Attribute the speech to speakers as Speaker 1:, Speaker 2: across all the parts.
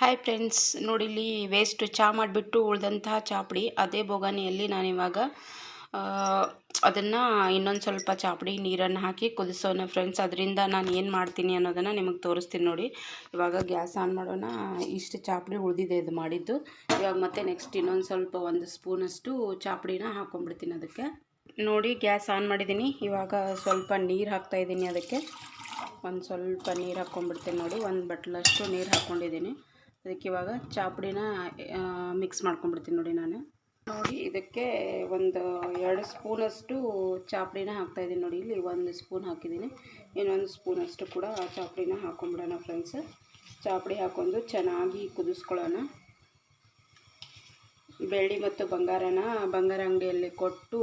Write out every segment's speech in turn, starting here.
Speaker 1: Hi friends, ನೋಡಿ ಇಲ್ಲಿ waste ಚಹಾ ಮಾಡಿಬಿಟ್ಟು ಉಳಿದಂತಹ ಚಾಪುಡಿ ಅದೇ ಬೊಗಾನಿಯಲ್ಲಿ ನಾನಿವಾಗ ಅದನ್ನು ಇನ್ನೊಂದು ಸ್ವಲ್ಪ ಚಾಪುಡಿ ನೀರನ್ನು ಹಾಕಿ ಕುದಿಸೋಣ ಫ್ರೆಂಡ್ಸ್. ಅದರಿಂದ ನಾನು ಏನು ಮಾಡ್ತೀನಿ ಅನ್ನೋದನ್ನು ನಿಮಗೆ ತೋರಿಸ್ತೀನಿ ನೋಡಿ. ಇವಾಗ ಗ್ಯಾಸ್ ಆನ್ ಮಾಡೋಣ. ಇಷ್ಟು ಚಾಪುಡಿ ಉಳಿದಿದೆ ಇದು ಮಾಡಿದ್ದು. ಇವಾಗ ಮತ್ತೆ ನೆಕ್ಸ್ಟ್ ಇನ್ನೊಂದು ಸ್ವಲ್ಪ 1 ಸ್ಪೂನಷ್ಟು ಚಾಪುಡಿನ ಹಾಕ್ಕೊಂಡ್ಬಿಡ್ತೀನಿ ಅದಕ್ಕೆ. ನೋಡಿ ಗ್ಯಾಸ್ ಆನ್ ಮಾಡಿದ್ದೀನಿ. ಇವಾಗ ಸ್ವಲ್ಪ ನೀರು ಹಾಕ್ತಾಯಿದ್ದೀನಿ. ಅದಕ್ಕೆ ಒಂದು ಸ್ವಲ್ಪ ನೀರು ಹಾಕ್ಕೊಂಡ್ಬಿಡ್ತೀನಿ ನೋಡಿ. 1 ಬಟ್ಲಷ್ಟು ನೀರು ಹಾಕ್ಕೊಂಡಿದ್ದೀನಿ. ಅದಕ್ಕೆ ಇವಾಗ ಚಾಪುಡಿನ ಮಿಕ್ಸ್ ಮಾಡ್ಕೊಂಡ್ಬಿಡ್ತೀನಿ ನೋಡಿ. ನೋಡಿ ಇದಕ್ಕೆ ಒಂದು 2 ಸ್ಪೂನಷ್ಟು ಚಾಪುಡಿನ ಹಾಕ್ತಾಯಿದ್ದೀನಿ ನೋಡಿ. ಇಲ್ಲಿ 1 ಸ್ಪೂನ್ ಹಾಕಿದ್ದೀನಿ. ಇನ್ನೊಂದು ಸ್ಪೂನಷ್ಟು ಕೂಡ ಚಾಪುಡಿನ ಹಾಕ್ಕೊಂಬಿಡೋಣ ಫ್ರೆಂಡ್ಸ್. ಚಾಪುಡಿ ಹಾಕ್ಕೊಂಡು ಚೆನ್ನಾಗಿ ಕುದಿಸ್ಕೊಳ್ಳೋಣ. ಬೆಳ್ಳಿ ಮತ್ತು ಬಂಗಾರ ಅಂಗಡಿಯಲ್ಲಿ ಕೊಟ್ಟು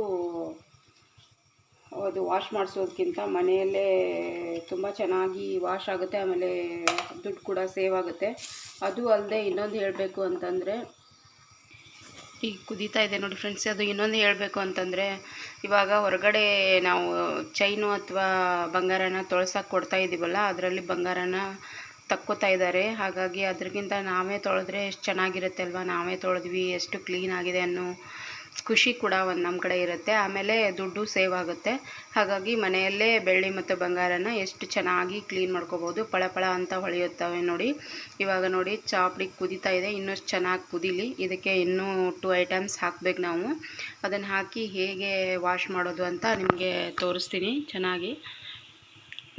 Speaker 1: ಅದು ವಾಶ್ ಮಾಡಿಸೋದಕ್ಕಿಂತ ಮನೆಯಲ್ಲೇ ತುಂಬ ಚೆನ್ನಾಗಿ ವಾಶ್ ಆಗುತ್ತೆ. ಆಮೇಲೆ ದುಡ್ಡು ಕೂಡ ಸೇವ್ ಆಗುತ್ತೆ. ಅದು ಅಲ್ಲದೆ ಇನ್ನೊಂದು ಹೇಳಬೇಕು ಅಂತಂದರೆ, ಈಗ ಕುದೀತಾ ಇದೆ ನೋಡಿ ಫ್ರೆಂಡ್ಸ್. ಅದು ಇನ್ನೊಂದು ಹೇಳಬೇಕು ಅಂತಂದರೆ, ಇವಾಗ ಹೊರಗಡೆ ನಾವು ಚೈನು ಅಥವಾ ಬಂಗಾರನ ತೊಳ್ಸೋಕೆ ಕೊಡ್ತಾ ಇದ್ದೀವಲ್ಲ, ಅದರಲ್ಲಿ ಬಂಗಾರನ ತಕ್ಕೋತಾ ಇದ್ದಾರೆ. ಹಾಗಾಗಿ ಅದಕ್ಕಿಂತ ನಾವೇ ತೊಳೆದ್ರೆ ಎಷ್ಟು ಚೆನ್ನಾಗಿರುತ್ತೆ ಅಲ್ವಾ. ನಾವೇ ತೊಳೆದ್ವಿ, ಎಷ್ಟು ಕ್ಲೀನ್ ಆಗಿದೆ ಅನ್ನೋ ಖುಷಿ ಕೂಡ ಒಂದು ನಮ್ಮ ಕಡೆ ಇರುತ್ತೆ. ಆಮೇಲೆ ದುಡ್ಡು ಸೇವ್ ಆಗುತ್ತೆ. ಹಾಗಾಗಿ ಮನೆಯಲ್ಲೇ ಬೆಳ್ಳಿ ಮತ್ತು ಬಂಗಾರನ ಎಷ್ಟು ಚೆನ್ನಾಗಿ ಕ್ಲೀನ್ ಮಾಡ್ಕೋಬೋದು. ಪಳ ಅಂತ ಹೊಳೆಯುತ್ತವೆ ನೋಡಿ. ಇವಾಗ ನೋಡಿ ಚಾಪುಡಿ ಕುದೀತಾ ಇದೆ. ಇನ್ನಷ್ಟು ಚೆನ್ನಾಗಿ ಕುದೀಲಿ. ಇದಕ್ಕೆ ಇನ್ನೂ 2 ಐಟಮ್ಸ್ ಹಾಕಬೇಕು ನಾವು. ಅದನ್ನು ಹಾಕಿ ಹೇಗೆ ವಾಶ್ ಮಾಡೋದು ಅಂತ ನಿಮಗೆ ತೋರಿಸ್ತೀನಿ ಚೆನ್ನಾಗಿ.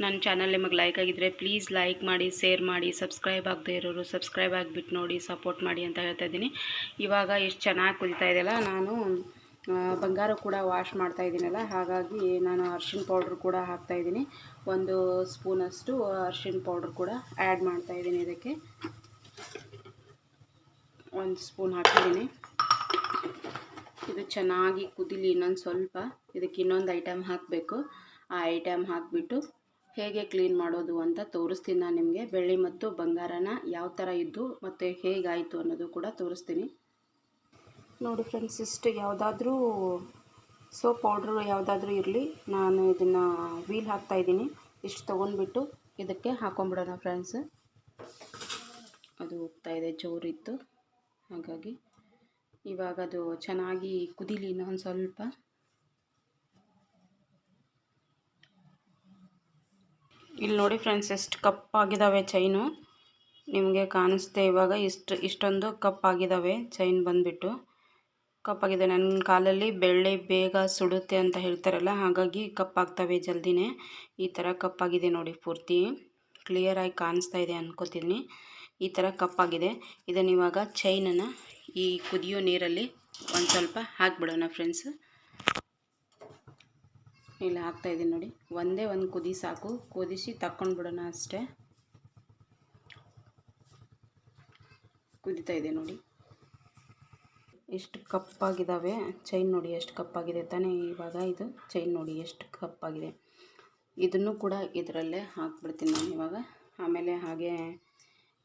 Speaker 1: ನನ್ನ ಚಾನಲ್ ನಿಮಗೆ ಲೈಕ್ ಆಗಿದ್ದರೆ ಪ್ಲೀಸ್ ಲೈಕ್ ಮಾಡಿ, ಶೇರ್ ಮಾಡಿ. ಸಬ್ಸ್ಕ್ರೈಬ್ ಆಗದೆ ಇರೋರು ಸಬ್ಸ್ಕ್ರೈಬ್ ಆಗಿಬಿಟ್ಟು ನೋಡಿ, ಸಪೋರ್ಟ್ ಮಾಡಿ ಅಂತ ಹೇಳ್ತಾ ಇದ್ದೀನಿ. ಇವಾಗ ಎಷ್ಟು ಚೆನ್ನಾಗಿ ಕುದೀತಾ ಇದೆಯಲ್ಲ. ನಾನು ಬಂಗಾರ ಕೂಡ ವಾಶ್ ಮಾಡ್ತಾ ಇದ್ದೀನಲ್ಲ, ಹಾಗಾಗಿ ನಾನು ಅರಿಶಿನ ಪೌಡ್ರ್ ಕೂಡ ಹಾಕ್ತಾಯಿದ್ದೀನಿ. 1 ಸ್ಪೂನಷ್ಟು ಅರಿಶಿನ ಪೌಡ್ರ್ ಕೂಡ ಆ್ಯಡ್ ಮಾಡ್ತಾಯಿದ್ದೀನಿ. ಇದಕ್ಕೆ 1 ಸ್ಪೂನ್ ಹಾಕಿದ್ದೀನಿ. ಇದು ಚೆನ್ನಾಗಿ ಕುದೀಲಿ ಇನ್ನೊಂದು ಸ್ವಲ್ಪ. ಇದಕ್ಕೆ ಇನ್ನೊಂದು ಐಟಮ್ ಹಾಕಬೇಕು. ಆ ಐಟಮ್ ಹಾಕಿಬಿಟ್ಟು ಹೇಗೆ ಕ್ಲೀನ್ ಮಾಡೋದು ಅಂತ ತೋರಿಸ್ತೀನಿ ನಾನು ನಿಮಗೆ. ಬೆಳ್ಳಿ ಮತ್ತು ಬಂಗಾರನ ಯಾವ ಥರ ಇದ್ದು ಮತ್ತು ಹೇಗಾಯಿತು ಅನ್ನೋದು ಕೂಡ ತೋರಿಸ್ತೀನಿ ನೋಡಿ ಫ್ರೆಂಡ್ಸ್. ಇಷ್ಟು ಯಾವುದಾದ್ರೂ ಸೋಪ್ ಪೌಡ್ರು ಯಾವುದಾದ್ರೂ ಇರಲಿ, ನಾನು ಇದನ್ನು ವೀಲ್ ಹಾಕ್ತಾಯಿದ್ದೀನಿ. ಇಷ್ಟು ತೊಗೊಂಡ್ಬಿಟ್ಟು ಇದಕ್ಕೆ ಹಾಕ್ಕೊಂಬಿಡೋಣ ಫ್ರೆಂಡ್ಸ್. ಅದು ಹೋಗ್ತಾಯಿದೆ, ಜೋರಿತ್ತು. ಹಾಗಾಗಿ ಇವಾಗ ಅದು ಚೆನ್ನಾಗಿ ಕುದೀಲಿ ಇನ್ನೊಂದು ಸ್ವಲ್ಪ. ಇಲ್ಲಿ ನೋಡಿ ಫ್ರೆಂಡ್ಸ್, ಎಷ್ಟು ಕಪ್ಪಾಗಿದ್ದಾವೆ ಚೈನು. ನಿಮಗೆ ಕಾಣಿಸ್ತೆ ಇವಾಗ. ಇಷ್ಟೊಂದು ಕಪ್ಪಾಗಿದ್ದಾವೆ ಚೈನ್ ಬಂದುಬಿಟ್ಟು. ಕಪ್ಪಾಗಿದೆ. ನನ್ನ ಕಾಲಲ್ಲಿ ಬೆಳ್ಳಿ ಬೇಗ ಸುಡುತ್ತೆ ಅಂತ ಹೇಳ್ತಾರಲ್ಲ, ಹಾಗಾಗಿ ಕಪ್ಪಾಗ್ತವೆ ಜಲ್ದಿನೇ. ಈ ಥರ ಕಪ್ಪಾಗಿದೆ ನೋಡಿ. ಪೂರ್ತಿ ಕ್ಲಿಯರಾಗಿ ಕಾಣಿಸ್ತಾ ಇದೆ ಅನ್ಕೋತೀನಿ. ಈ ಥರ ಕಪ್ಪಾಗಿದೆ. ಇದನ್ನು ಇವಾಗ ಚೈನನ್ನು ಈ ಕುದಿಯೋ ನೀರಲ್ಲಿ ಒಂದು ಸ್ವಲ್ಪ ಹಾಕಿಬಿಡೋಣ ಫ್ರೆಂಡ್ಸ್. ಇಲ್ಲ ಹಾಕ್ತಾಯಿದ್ದೀನಿ ನೋಡಿ. ಒಂದೇ ಒಂದು ಕುದಿ ಸಾಕು. ಕುದಿಸಿ ತಕ್ಕೊಂಡ್ಬಿಡೋಣ ಅಷ್ಟೇ. ಕುದೀತಾ ಇದೆ ನೋಡಿ. ಎಷ್ಟು ಕಪ್ಪಾಗಿದ್ದಾವೆ ಚೈನ್ ನೋಡಿ. ಎಷ್ಟು ಕಪ್ಪಾಗಿದೆ ತಾನೇ. ಇವಾಗ ಇದು ಚೈನ್ ನೋಡಿ ಎಷ್ಟು ಕಪ್ಪಾಗಿದೆ. ಇದನ್ನು ಕೂಡ ಇದರಲ್ಲೇ ಹಾಕ್ಬಿಡ್ತೀನಿ ನಾನು ಇವಾಗ. ಆಮೇಲೆ ಹಾಗೆ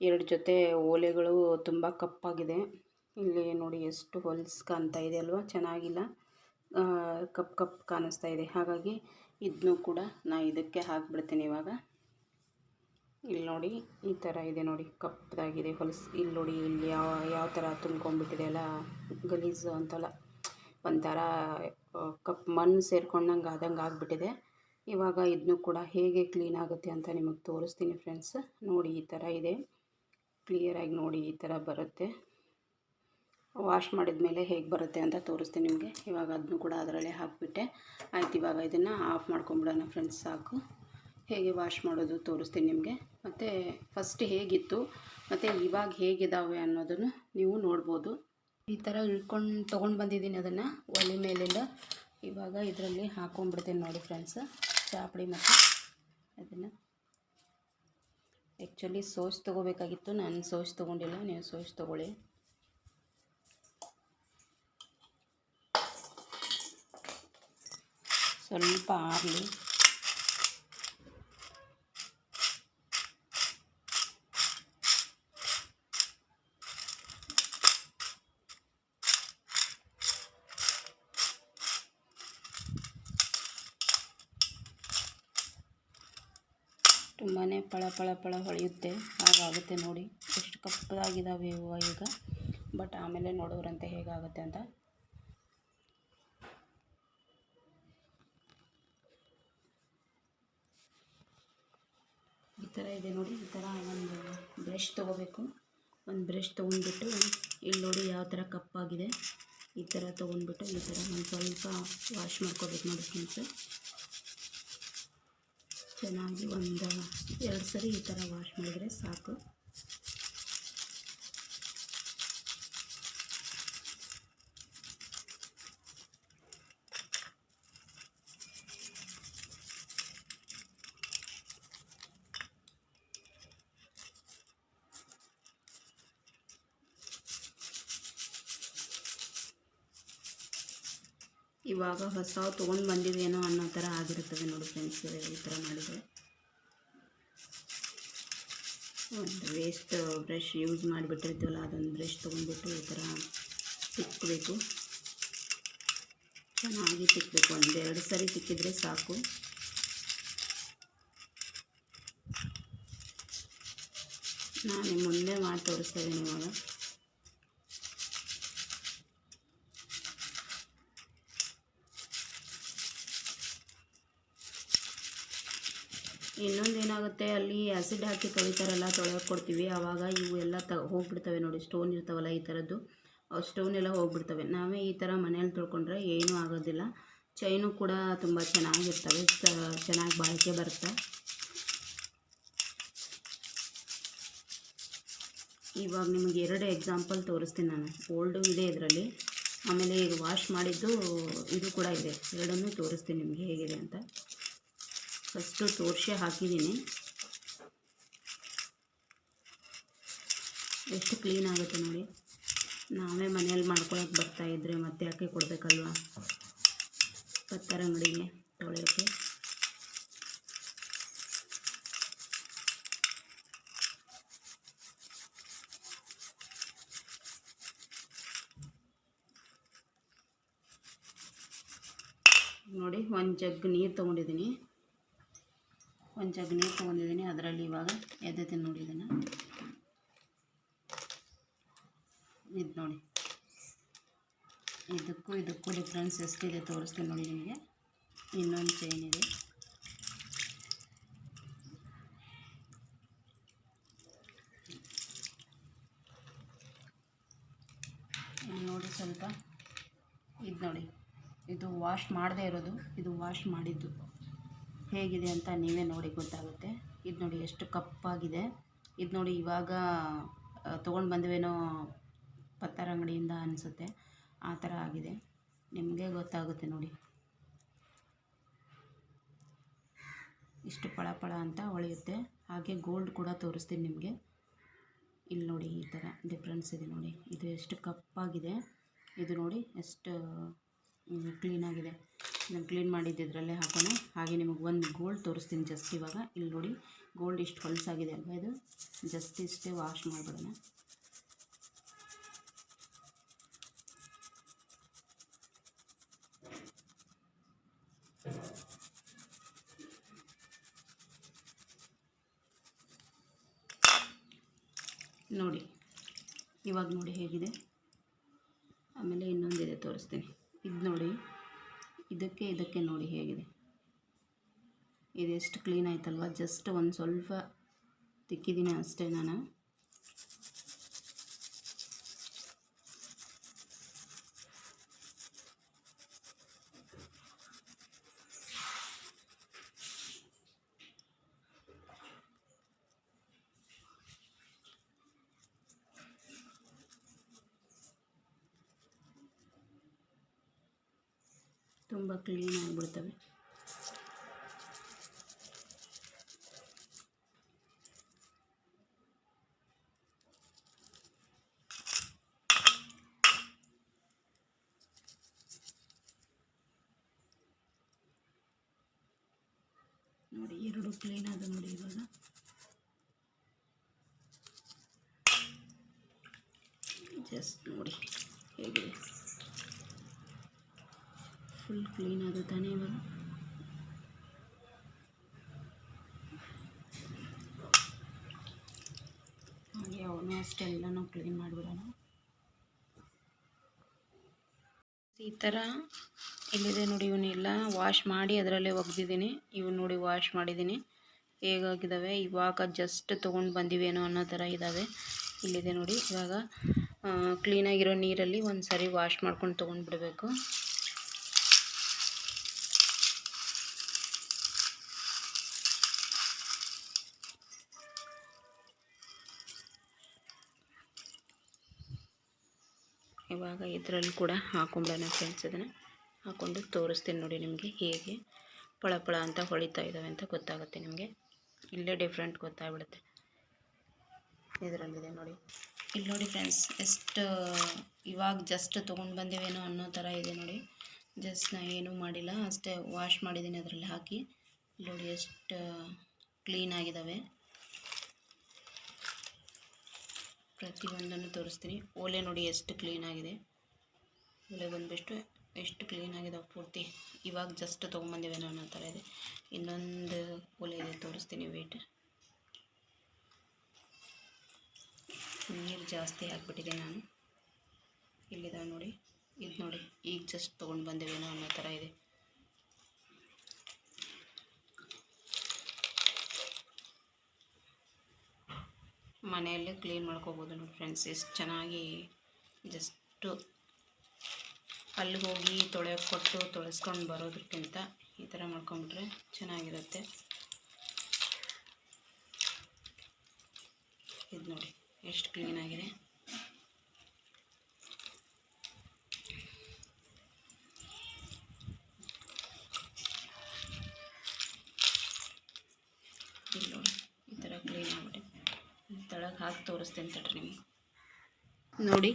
Speaker 1: 2 ಜೊತೆ ಓಲೆಗಳು ತುಂಬ ಕಪ್ಪಾಗಿದೆ. ಇಲ್ಲಿ ನೋಡಿ ಎಷ್ಟು ಹೊಲ್ಸ್ ಕಾಣ್ತಾ ಇದೆ ಅಲ್ವಾ. ಚೆನ್ನಾಗಿಲ್ಲ, ಕಪ್ ಕಾಣಿಸ್ತಾ ಇದೆ. ಹಾಗಾಗಿ ಇದನ್ನು ಕೂಡ ನಾನು ಇದಕ್ಕೆ ಹಾಕಿಬಿಡ್ತೀನಿ ಇವಾಗ. ಇಲ್ಲಿ ನೋಡಿ ಈ ಥರ ಇದೆ ನೋಡಿ, ಕಪ್ಪದಾಗಿದೆ ಹೊಲಸು. ಇಲ್ಲಿ ನೋಡಿ, ಇಲ್ಲಿ ಯಾವ ಥರ ತುಂಬ್ಕೊಂಡ್ಬಿಟ್ಟಿದೆ ಅಲ್ಲ, ಗಲೀಜು ಅಂತಲ್ಲ, ಒಂಥರ ಮಣ್ಣು ಸೇರ್ಕೊಂಡಂಗೆ ಆಗ್ಬಿಟ್ಟಿದೆ. ಇವಾಗ ಇದನ್ನು ಕೂಡ ಹೇಗೆ ಕ್ಲೀನ್ ಆಗುತ್ತೆ ಅಂತ ನಿಮಗೆ ತೋರಿಸ್ತೀನಿ ಫ್ರೆಂಡ್ಸ್. ನೋಡಿ ಈ ಥರ ಇದೆ. ಕ್ಲಿಯರಾಗಿ ನೋಡಿ ಈ ಥರ ಬರುತ್ತೆ. ವಾಶ್ ಮಾಡಿದ ಮೇಲೆ ಹೇಗೆ ಬರುತ್ತೆ ಅಂತ ತೋರಿಸ್ತೀನಿ ನಿಮಗೆ. ಇವಾಗ ಅದನ್ನು ಕೂಡ ಅದರಲ್ಲೇ ಹಾಕಿಬಿಟ್ಟೆ. ಆಯ್ತು, ಇವಾಗ ಇದನ್ನು ಆಫ್ ಮಾಡ್ಕೊಂಬಿಡೋಣ ಫ್ರೆಂಡ್ಸ್. ಸಾಕು. ಹೇಗೆ ವಾಶ್ ಮಾಡೋದು ತೋರಿಸ್ತೀನಿ ನಿಮಗೆ. ಮತ್ತು ಫಸ್ಟ್ ಹೇಗಿತ್ತು ಮತ್ತು ಇವಾಗ ಹೇಗಿದ್ದಾವೆ ಅನ್ನೋದನ್ನು ನೀವು ನೋಡ್ಬೋದು. ಈ ಥರ ತೊಗೊಂಡು ಬಂದಿದ್ದೀನಿ ಅದನ್ನು ಒಲೆ ಮೇಲಿಂದ. ಇವಾಗ ಇದರಲ್ಲಿ ಹಾಕ್ಕೊಂಬಿಡ್ತೀನಿ ನೋಡಿ ಫ್ರೆಂಡ್ಸ್ ಚಾಪುಡಿ. ಮತ್ತು ಅದನ್ನು ಆ್ಯಕ್ಚುಲಿ ಸೋಸ್ ತೊಗೋಬೇಕಾಗಿತ್ತು. ನಾನು ಸೋಸ್ ತೊಗೊಂಡಿಲ್ಲ, ನೀವು ಸೋಸ್ ತೊಗೊಳ್ಳಿ. ಸ್ವಲ್ಪ ಆರಲಿ. ತುಂಬಾ ಪಳ ಹೊಳೆಯುತ್ತೆ. ಹಾಗಾಗುತ್ತೆ ನೋಡಿ ಎಷ್ಟು ಕಪ್ಪದಾಗಿದ್ದಾವೆ ಹೂವು ಈಗ, ಬಟ್ ಆಮೇಲೆ ನೋಡೋರಂತೆ ಹೇಗಾಗುತ್ತೆ ಅಂತ. ಈ ಥರ ಇದೆ ನೋಡಿ. ಈ ಥರ ಒಂದು ಬ್ರಷ್ ತೊಗೋಬೇಕು. ಒಂದು ಬ್ರಷ್ ತೊಗೊಂಡ್ಬಿಟ್ಟು ಇಲ್ಲಿ ನೋಡಿ ಯಾವ ಥರ ಕಪ್ಪಾಗಿದೆ, ಈ ಥರ ತೊಗೊಂಡ್ಬಿಟ್ಟು ಈ ಥರ ಒಂದು ಸ್ವಲ್ಪ ವಾಶ್ ಮಾಡ್ಕೋಬೇಕು ನೋಡಿ ಫ್ರೆಂಡ್ಸ್. ಚೆನ್ನಾಗಿ ಒಂದು 2 ಸರಿ ಈ ಥರ ವಾಶ್ ಮಾಡಿದರೆ ಸಾಕು. ಇವಾಗ ಹೊಸ ತೊಗೊಂಡು ಬಂದಿದ್ದೇನೋ ಅನ್ನೋ ಥರ ಆಗಿರುತ್ತದೆ ನೋಡಿ ಫ್ರೆಂಡ್ಸ್ ಈ ಥರ ಮಾಡಿದರೆ. ಒಂದು ವೇಸ್ಟ್ ಬ್ರಷ್ ಯೂಸ್ ಮಾಡಿಬಿಟ್ಟಿರ್ತೀವಲ್ಲ, ಅದೊಂದು ಬ್ರಷ್ ತೊಗೊಂಡ್ಬಿಟ್ಟು ಈ ಥರ ತಿಕ್ಕಬೇಕು. ಚೆನ್ನಾಗಿ ತಿಕ್ಕಬೇಕು. 1-2 ಸರಿ ತಿಕ್ಕಿದರೆ ಸಾಕು. ನಾನು ಮುಂದೆ ಮಾಡಿ ತೋರಿಸ್ತಾ ಇದ್ದೀನಿ ಇವಾಗ. ಇನ್ನೊಂದು ಏನಾಗುತ್ತೆ, ಅಲ್ಲಿ ಆ್ಯಸಿಡ್ ಹಾಕಿ ತೊಳಿತಾರಲ್ಲ, ತೊಳೆಯೋಕೆ ಕೊಡ್ತೀವಿ, ಆವಾಗ ಇವು ಎಲ್ಲ ಹೋಗ್ಬಿಡ್ತವೆ ನೋಡಿ. ಸ್ಟೋನ್ ಇರ್ತಾವಲ್ಲ ಈ ಥರದ್ದು, ಸ್ಟೋನ್ ಎಲ್ಲ ಹೋಗ್ಬಿಡ್ತವೆ. ನಾವೇ ಈ ಥರ ಮನೇಲಿ ತೊಳ್ಕೊಂಡ್ರೆ ಏನೂ ಆಗೋದಿಲ್ಲ. ಚೈನು ಕೂಡ ತುಂಬ ಚೆನ್ನಾಗಿರ್ತವೆ, ಚೆನ್ನಾಗಿ ಬಾಳಿಕೆ ಬರುತ್ತೆ. ಇವಾಗ ನಿಮಗೆ 2 ಎಕ್ಸಾಂಪಲ್ ತೋರಿಸ್ತೀನಿ ನಾನು. ಓಲ್ಡು ಇದೆ ಇದರಲ್ಲಿ, ಆಮೇಲೆ ಈಗ ವಾಶ್ ಮಾಡಿದ್ದು ಇದು ಕೂಡ ಇದೆ. 2ನ್ನೂ ತೋರಿಸ್ತೀನಿ ನಿಮಗೆ ಹೇಗಿದೆ ಅಂತ. ಫಸ್ಟು ತೋರಿಸಿ ಹಾಕಿದ್ದೀನಿ. ಎಷ್ಟು ಕ್ಲೀನ್ ಆಗುತ್ತೆ ನೋಡಿ. ನಾವೇ ಮನೆಯಲ್ಲಿ ಮಾಡ್ಕೊಳಕ್ಕೆ ಬರ್ತಾಯಿದ್ರೆ ಮತ್ತೆ ಯಾಕೆ ಕೊಡಬೇಕಲ್ವ ಪತ್ತರ ಅಂಗಡಿಗೆ ತೊಳೆಯೋಕ್ಕೆ. ನೋಡಿ, ಒಂದು ಜಗ್ ನೀರು ತೊಗೊಂಡಿದ್ದೀನಿ. ಅದರಲ್ಲಿ ಇವಾಗ ಎದ್ದೆತೀನಿ ನೋಡಿ. ಇದನ್ನು ಇದು ನೋಡಿ, ಇದಕ್ಕೂ ಡಿಫ್ರೆನ್ಸ್ ಎಷ್ಟಿದೆ ತೋರಿಸ್ತೀನಿ ನೋಡಿ ನಿಮಗೆ. ಇನ್ನೊಂದು ಚೈನ್ ಇದೆ, ನೋಡಿ ಸ್ವಲ್ಪ. ಇದು ನೋಡಿ, ಇದು ವಾಶ್ ಮಾಡದೇ ಇರೋದು, ಇದು ವಾಶ್ ಮಾಡಿದ್ದು. ಹೇಗಿದೆ ಅಂತ ನೀವೇ ನೋಡಿ ಗೊತ್ತಾಗುತ್ತೆ. ಇದು ನೋಡಿ ಎಷ್ಟು ಕಪ್ಪಾಗಿದೆ. ಇದು ನೋಡಿ ಇವಾಗ ತೊಗೊಂಡು ಬಂದ್ವೇನೋ ಪತ್ತರ ಅಂಗಡಿಯಿಂದ ಅನಿಸುತ್ತೆ, ಆ ಥರ ಆಗಿದೆ. ನಿಮಗೆ ಗೊತ್ತಾಗುತ್ತೆ ನೋಡಿ. ಇಷ್ಟು ಪಳ ಅಂತ ಹೊಳೆಯುತ್ತೆ. ಹಾಗೆ ಗೋಲ್ಡ್ ಕೂಡ ತೋರಿಸ್ತೀನಿ ನಿಮಗೆ. ಇಲ್ಲಿ ನೋಡಿ ಈ ಥರ ಡಿಫ್ರೆನ್ಸ್ ಇದೆ ನೋಡಿ. ಇದು ಎಷ್ಟು ಕಪ್ಪಾಗಿದೆ, ಇದು ನೋಡಿ ಎಷ್ಟು ಕ್ಲೀನಾಗಿದೆ. ನಾನು ಕ್ಲೀನ್ ಮಾಡಿದ್ದು ಇದರಲ್ಲೇ ಹಾಕೋಣ. ಹಾಗೆ ನಿಮಗೆ ಒಂದು ಗೋಲ್ಡ್ ತೋರಿಸ್ತೀನಿ ಜಸ್ಟ್ ಇವಾಗ. ಇಲ್ಲಿ ನೋಡಿ, ಗೋಲ್ಡ್ ಇಷ್ಟು ಹೊಲಸಾಗಿದೆ ಅಲ್ವಾ, ಇದು ಜಸ್ಟ್ ಇಷ್ಟೇ ವಾಶ್ ಮಾಡಿಬಿಡೋಣ. ನೋಡಿ ಇವಾಗ ನೋಡಿ ಹೇಗಿದೆ. ಆಮೇಲೆ ಇನ್ನೊಂದಿದೆ ತೋರಿಸ್ತೀನಿ. ಇದು ನೋಡಿ, ಇದಕ್ಕೆ ನೋಡಿ ಹೇಗಿದೆ. ಇದೆಷ್ಟು ಕ್ಲೀನ್ ಆಯ್ತಲ್ವ. ಜಸ್ಟ್ ಒಂದು ಸ್ವಲ್ಪ ತಿಕ್ಕಿದ್ದೀನಿ ಅಷ್ಟೇ ನಾನು. ತುಂಬ ಕ್ಲೀನ್ ಆಗಿಬಿಡ್ತವೆ. ನೋಡಿ, 2 ಕ್ಲೀನ್ ಆದ ನೋಡಿ. ಇವಾಗ ಜಸ್ಟ್ ನೋಡಿ ಹೇಗಿದೆ. ಫುಲ್ ಕ್ಲೀನ್ ಆದ ತಾನೇ ಇವಾಗ. ಹಾಗೆ ಅವನು ಆಲ್ಮೋಸ್ಟ್ ಎಲ್ಲನೂ ಕ್ಲೀನ್ ಮಾಡಿಬಿಡೋಣ. ಈ ಥರ ಇಲ್ಲಿದೆ ನೋಡಿ, ಇವನ್ನೆಲ್ಲ ವಾಶ್ ಮಾಡಿ ಅದರಲ್ಲೇ ಒಗೆದಿದ್ದೀನಿ. ಇವು ನೋಡಿ ವಾಶ್ ಮಾಡಿದ್ದೀನಿ, ಹೇಗಾಗಿದ್ದಾವೆ. ಇವಾಗ ಜಸ್ಟ್ ತೊಗೊಂಡು ಬಂದಿವೇನೋ ಅನ್ನೋ ಥರ ಇದ್ದಾವೆ. ಇಲ್ಲಿದೆ ನೋಡಿ. ಇವಾಗ ಕ್ಲೀನಾಗಿರೋ ನೀರಲ್ಲಿ ಒಂದು ಸರಿ ವಾಶ್ ಮಾಡ್ಕೊಂಡು ತೊಗೊಂಡ್ಬಿಡಬೇಕು. ಇವಾಗ ಇದರಲ್ಲಿ ಕೂಡ ಹಾಕೊಂಬಿಡೋಣ ಫ್ರೆಂಡ್ಸ್. ಅದನ್ನು ಹಾಕ್ಕೊಂಡು ತೋರಿಸ್ತೀನಿ ನೋಡಿ ನಿಮಗೆ ಹೇಗೆ ಪಳ ಅಂತ ಹೊಳಿತಾ ಇದ್ದಾವೆ ಅಂತ ಗೊತ್ತಾಗುತ್ತೆ ನಿಮಗೆ. ಇಲ್ಲೇ ಡಿಫ್ರೆಂಟ್ ಗೊತ್ತಾಗ್ಬಿಡುತ್ತೆ. ಇದರಲ್ಲಿದೆ ನೋಡಿ. ಇಲ್ಲಿ ನೋಡಿ ಫ್ರೆಂಡ್ಸ್, ಎಷ್ಟು ಇವಾಗ ಜಸ್ಟ್ ತೊಗೊಂಡು ಬಂದಿವೇನೋ ಅನ್ನೋ ಥರ ಇದೆ ನೋಡಿ. ಜಸ್ಟ್ ನಾನು ಏನೂ ಮಾಡಿಲ್ಲ, ಅಷ್ಟೇ ವಾಶ್ ಮಾಡಿದ್ದೀನಿ ಅದರಲ್ಲಿ ಹಾಕಿ. ನೋಡಿ ಎಷ್ಟು ಕ್ಲೀನಾಗಿದ್ದಾವೆ. ಪ್ರತಿಯೊಂದನ್ನು ತೋರಿಸ್ತೀನಿ. ಓಲೆ ನೋಡಿ ಎಷ್ಟು ಕ್ಲೀನಾಗಿದೆ. ಓಲೆ ಬಂದುಬಿಟ್ಟು ಎಷ್ಟು ಕ್ಲೀನಾಗಿದ್ದಾವೆ ಪೂರ್ತಿ. ಇವಾಗ ಜಸ್ಟ್ ತೊಗೊಂಬಂದಿವೇನೋ ಅನ್ನೋ ಥರ ಇದೆ. ಇನ್ನೊಂದು ಓಲೆ ಇದೆ, ತೋರಿಸ್ತೀನಿ ವೇಟ್. ನೀರು ಜಾಸ್ತಿ ಹಾಕ್ಬಿಟ್ಟಿದೆ ನಾನು. ಇಲ್ಲಿದ್ದಾವೆ ನೋಡಿ. ಇದು ನೋಡಿ, ಈಗ ಜಸ್ಟ್ ತೊಗೊಂಡು ಬಂದಿವೇನೋ ಅನ್ನೋ ಥರ ಇದೆ. ಮನೆಯಲ್ಲೇ ಕ್ಲೀನ್ ಮಾಡ್ಕೋಬೋದು ನೋಡಿ ಫ್ರೆಂಡ್ಸ್. ಎಷ್ಟು ಚೆನ್ನಾಗಿ ಜಸ್ಟು ಅಲ್ಲಿಗೆ ಹೋಗಿ ತೊಳೆಯೋಕ್ಕೆ ಕೊಟ್ಟು ತೊಳೆಸ್ಕೊಂಡು ಬರೋದಕ್ಕಿಂತ ಈ ಥರ ಮಾಡ್ಕೊಂಬಿಟ್ರೆ ಚೆನ್ನಾಗಿರುತ್ತೆ. ಇದು ನೋಡಿ ಎಷ್ಟು ಕ್ಲೀನಾಗಿದೆ. ಇಲ್ಲಿ ನೋಡಿ ಈ ಥರ ಕ್ಲೀನ್ ಆಗ್ಬಿಟ್ಟೆ. ತಳಗೆ ಹಾಕಿ ತೋರಿಸ್ತೀನಿ ತಡ್ರಿ ನಿಮಗೆ. ನೋಡಿ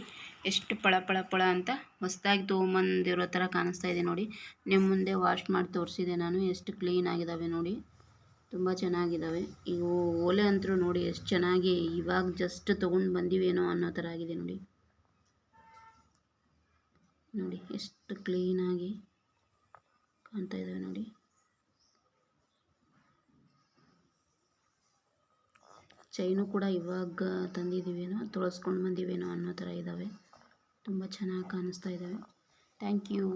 Speaker 1: ಎಷ್ಟು ಪಳ ಅಂತ ಹೊಸದಾಗಿ ತೊಗೊಂಬಂದಿರೋ ಥರ ಕಾಣಿಸ್ತಾ ಇದೆ ನೋಡಿ. ನಿಮ್ಮ ಮುಂದೆ ವಾಶ್ ಮಾಡಿ ತೋರಿಸಿದೆ ನಾನು. ಎಷ್ಟು ಕ್ಲೀನ್ ಆಗಿದ್ದಾವೆ ನೋಡಿ, ತುಂಬ ಚೆನ್ನಾಗಿದ್ದಾವೆ. ಇವು ಓಲೆ ಅಂತರೂ ನೋಡಿ ಎಷ್ಟು ಚೆನ್ನಾಗಿ ಇವಾಗ ಜಸ್ಟ್ ತೊಗೊಂಡು ಬಂದಿವೇನೋ ಅನ್ನೋ ಥರ ಆಗಿದೆ ನೋಡಿ. ನೋಡಿ ಎಷ್ಟು ಕ್ಲೀನಾಗಿ ಕಾಣ್ತಾ ಇದ್ದಾವೆ ನೋಡಿ. ಚೈನು ಕೂಡ ಇವಾಗ ತಂದಿದ್ದೀವೇನೋ, ತೊಳಸ್ಕೊಂಡು ಬಂದಿವೇನೋ ಅನ್ನೋ ಥರ ಇದ್ದಾವೆ. ತುಂಬ ಚೆನ್ನಾಗಿ ಕಾಣಿಸ್ತಾ ಇದ್ದಾವೆ. Thank you.